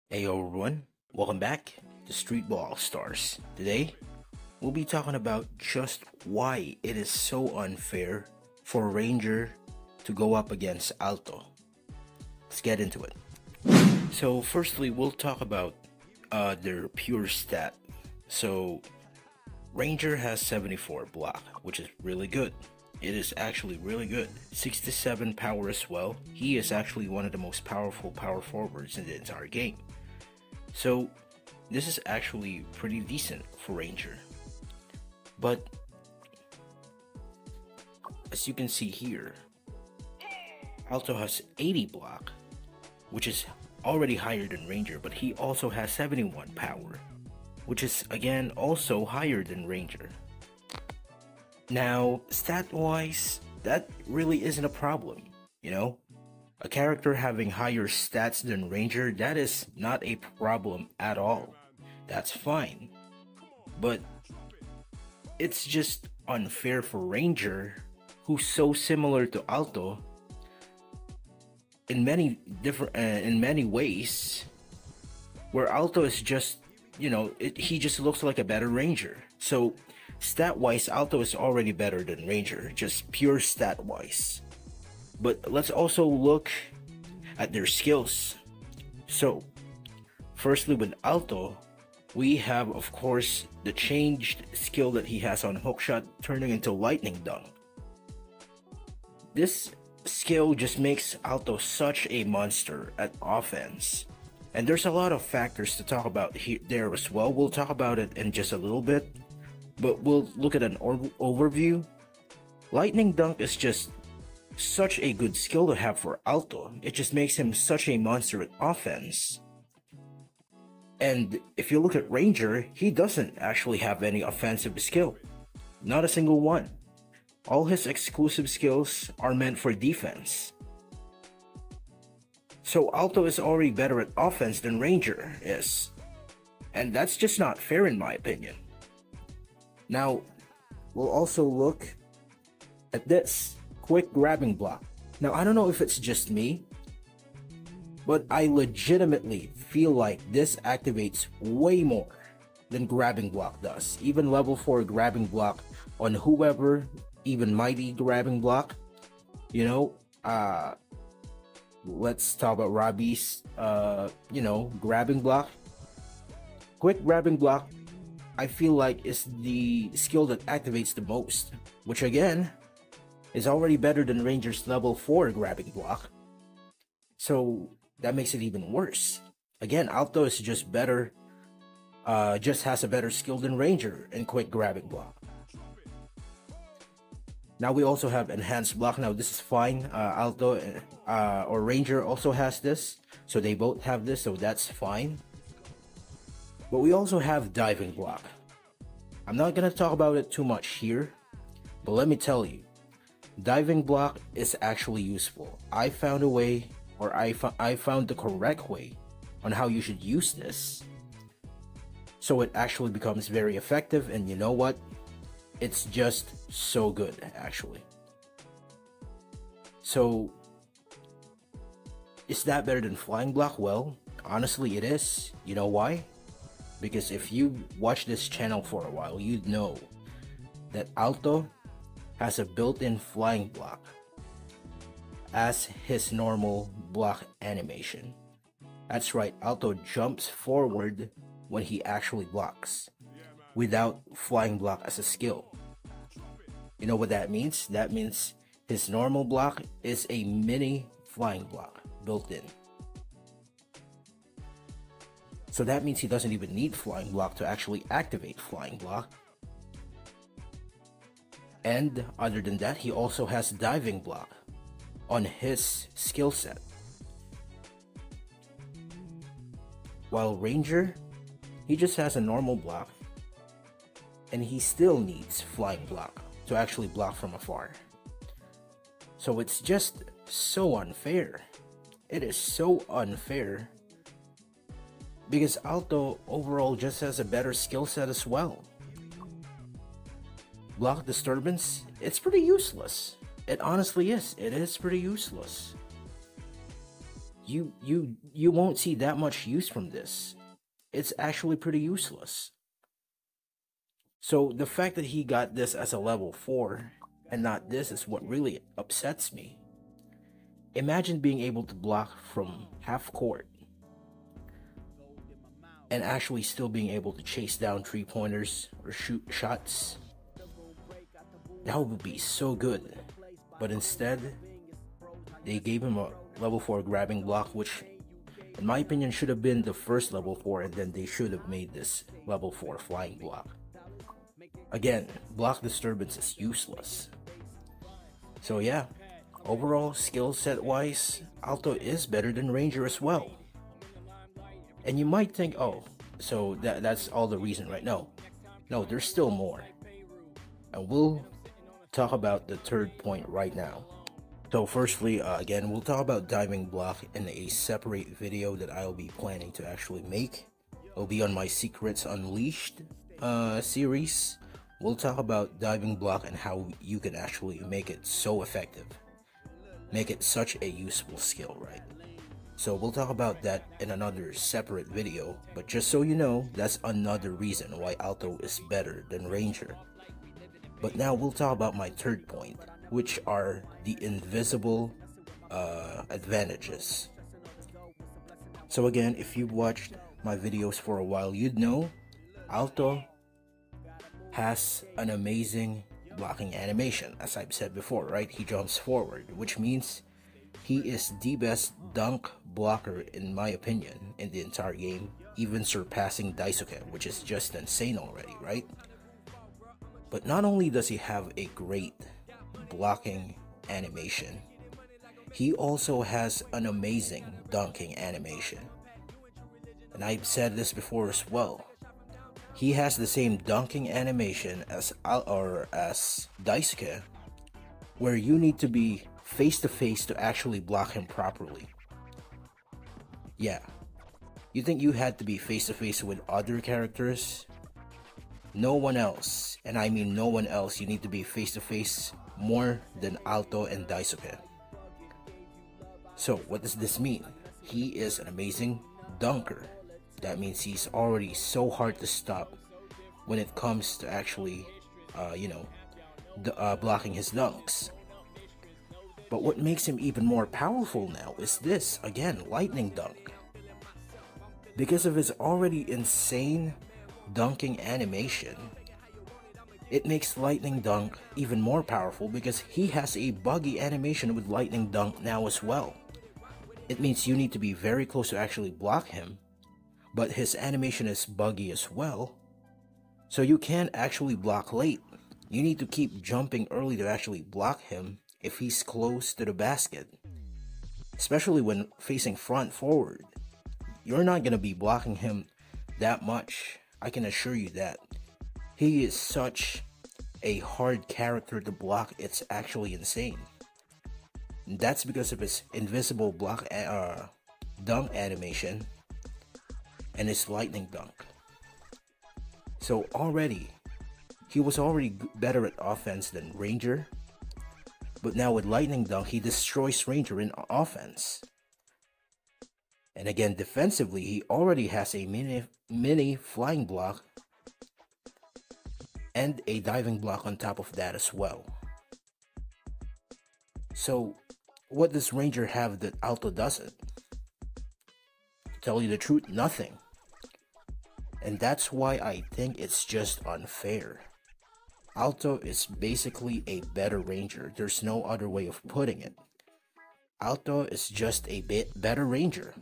Hey everyone, welcome back to Streetball AllStars. Today, we'll be talking about just why it is so unfair for Ranger to go up against Alto. Let's get into it. So firstly, we'll talk about their pure stat. So Ranger has 74 block, which is really good. It is actually really good. 67 power as well. He is actually one of the most powerful power forwards in the entire game. So this is actually pretty decent for Ranger. But as you can see here, Alto has 80 block, which is already higher than Ranger, but he also has 71 power, which is again also higher than Ranger. Now, stat-wise, that really isn't a problem, you know? A character having higher stats than Ranger, that is not a problem at all. That's fine. But it's just unfair for Ranger, who's so similar to Alto in many ways, where Alto is just, he just looks like a better Ranger. So stat-wise, Alto is already better than Ranger, just pure stat-wise. But let's also look at their skills. So, firstly with Alto, we have of course the changed skill that he has on hookshot turning into lightning dunk. This skill just makes Alto such a monster at offense. And there's a lot of factors to talk about there as well. We'll talk about it in just a little bit, but we'll look at an overview. Lightning dunk is just such a good skill to have for Alto. It just makes him such a monster at offense. And if you look at Ranger, he doesn't actually have any offensive skill. Not a single one. All his exclusive skills are meant for defense. So Alto is already better at offense than Ranger is. And that's just not fair in my opinion. Now, we'll also look at this. Quick grabbing block. Now, I don't know if it's just me, but I legitimately feel like this activates way more than grabbing block does. Even level 4 grabbing block on whoever, even mighty grabbing block, let's talk about Robbie's, grabbing block. Quick grabbing block, I feel like is the skill that activates the most, which again, is already better than Ranger's level 4 grabbing block. So that makes it even worse. Again, Alto is just better, just has a better skill than Ranger in quick grabbing block. Now we also have enhanced block. Now this is fine. Alto or Ranger also has this, so they both have this, so that's fine. But we also have diving block. I'm not gonna talk about it too much here, but let me tell you, diving block is actually useful. I found a way, or I found the correct way on how you should use this. So it actually becomes very effective, and you know what? It's just so good, actually. So, is that better than flying block? Well, honestly it is. You know why? Because if you watch this channel for a while, you'd know that Alto has a built-in flying block as his normal block animation. That's right, Alto jumps forward when he actually blocks, without flying block as a skill. You know what that means? That means his normal block is a mini flying block built in. So that means he doesn't even need flying block to actually activate flying block. And other than that, he also has diving block on his skill set. While Ranger, he just has a normal block, and he still needs flying block to actually block from afar. So it's just so unfair. It is so unfair because Alto overall just has a better skill set as well. Block disturbance, it's pretty useless. It honestly is. It is pretty useless. you won't see that much use from this. It's actually pretty useless. So the fact that he got this as a level 4 and not this is what really upsets me. Imagine being able to block from half court and actually still being able to chase down 3-pointers or shoot shots. That would be so good. But instead, they gave him a level 4 grabbing block, which in my opinion should have been the first level 4, and then they should have made this level 4 flying block. Again, block disturbance is useless. So yeah, overall skill set wise, Alto is better than Ranger as well. And you might think, oh, so that's all the reason, right? No, there's still more. And we'll talk about the third point right now. So firstly, again, we'll talk about diving block in a separate video that I'll be planning to actually make. It'll be on my Secrets Unleashed series. We'll talk about diving block and how you can actually make it so effective. Make it such a useful skill, right? So we'll talk about that in another separate video, but just so you know, that's another reason why Alto is better than Ranger. But now we'll talk about my third point, which are the invisible advantages. So again, if you've watched my videos for a while, you'd know Alto has an amazing blocking animation, as I've said before, right? He jumps forward, which means he is the best dunk blocker in my opinion in the entire game, even surpassing Daisuke, which is just insane already, right? But not only does he have a great blocking animation, he also has an amazing dunking animation. And I've said this before as well. He has the same dunking animation as Daisuke, where you need to be face to face to actually block him properly. Yeah. You think you had to be face to face with other characters? No one else, and I mean no one else, you need to be face to face more than Alto and Daisuke. So what does this mean? He is an amazing dunker. That means he's already so hard to stop when it comes to actually, blocking his dunks. But what makes him even more powerful now is this, again, lightning dunk. Because of his already insane dunking animation, it makes lightning dunk even more powerful because he has a buggy animation with lightning dunk now as well. It means you need to be very close to actually block him, but his animation is buggy as well, so you can't actually block late. You need to keep jumping early to actually block him if he's close to the basket, especially when facing front forward. You're not going to be blocking him that much, I can assure you that. He is such a hard character to block, it's actually insane. And that's because of his invisible block dunk animation and his lightning dunk. So already, he was already better at offense than Ranger, but now with lightning dunk, he destroys Ranger in offense. And again, defensively, he already has a mini flying block and a diving block on top of that as well. So, what does Ranger have that Alto doesn't? To tell you the truth, nothing. And that's why I think it's just unfair. Alto is basically a better Ranger. There's no other way of putting it. Alto is just a bit better Ranger.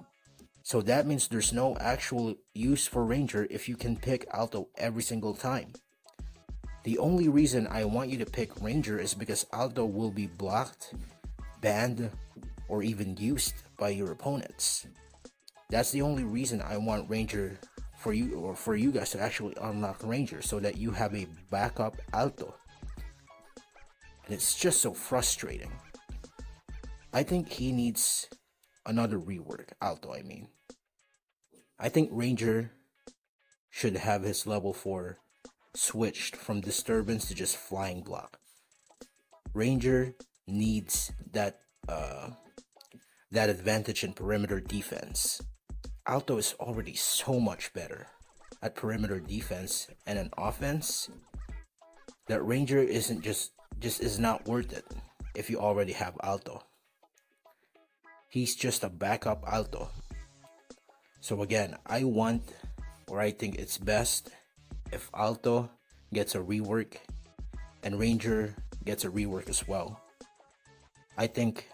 So that means there's no actual use for Ranger if you can pick Alto every single time. The only reason I want you to pick Ranger is because Alto will be blocked, banned, or even used by your opponents. That's the only reason I want Ranger for you, or for you guys to actually unlock Ranger, so that you have a backup Alto. And it's just so frustrating. I think he needs another rework, Alto I mean. I think Ranger should have his level 4 switched from disturbance to just flying block. Ranger needs that that advantage in perimeter defense. Alto is already so much better at perimeter defense and an offense that Ranger isn't just is not worth it if you already have Alto. He's just a backup Alto. So again, I think it's best if Alto gets a rework and Ranger gets a rework as well. I think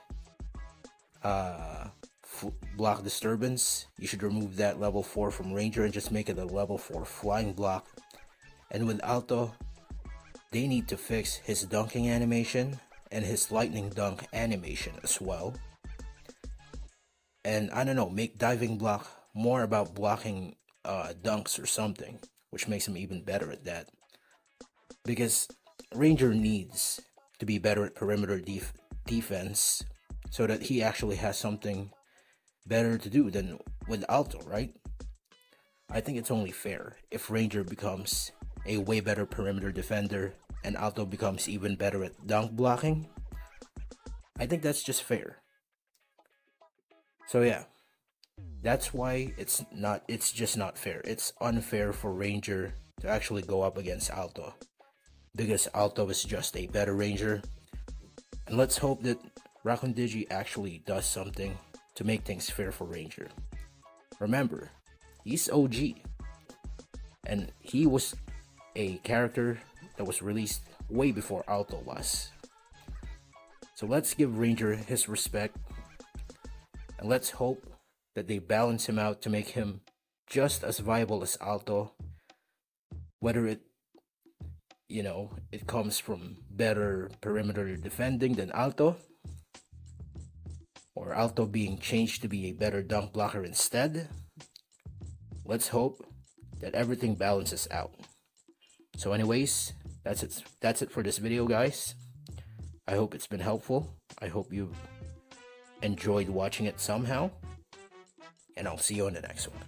block disturbance, you should remove that level 4 from Ranger and just make it a level 4 flying block. And with Alto, they need to fix his dunking animation and his lightning dunk animation as well. And I don't know, make diving block more about blocking dunks or something, which makes him even better at that. Because Ranger needs to be better at perimeter defense so that he actually has something better to do than with Alto, right? I think it's only fair if Ranger becomes a way better perimeter defender and Alto becomes even better at dunk blocking. I think that's just fair. So yeah, that's why it's just not fair. It's unfair for Ranger to actually go up against Alto, because Alto is just a better Ranger. And let's hope that Raccoon Digi actually does something to make things fair for Ranger. Remember, he's OG, and he was a character that was released way before Alto was. So let's give Ranger his respect, and let's hope that they balance him out to make him just as viable as Alto, whether it comes from better perimeter defending than Alto, or Alto being changed to be a better dunk blocker instead. Let's hope that everything balances out. So anyways, that's it for this video, guys. I hope it's been helpful. I hope you enjoyed watching it somehow, and I'll see you on the next one.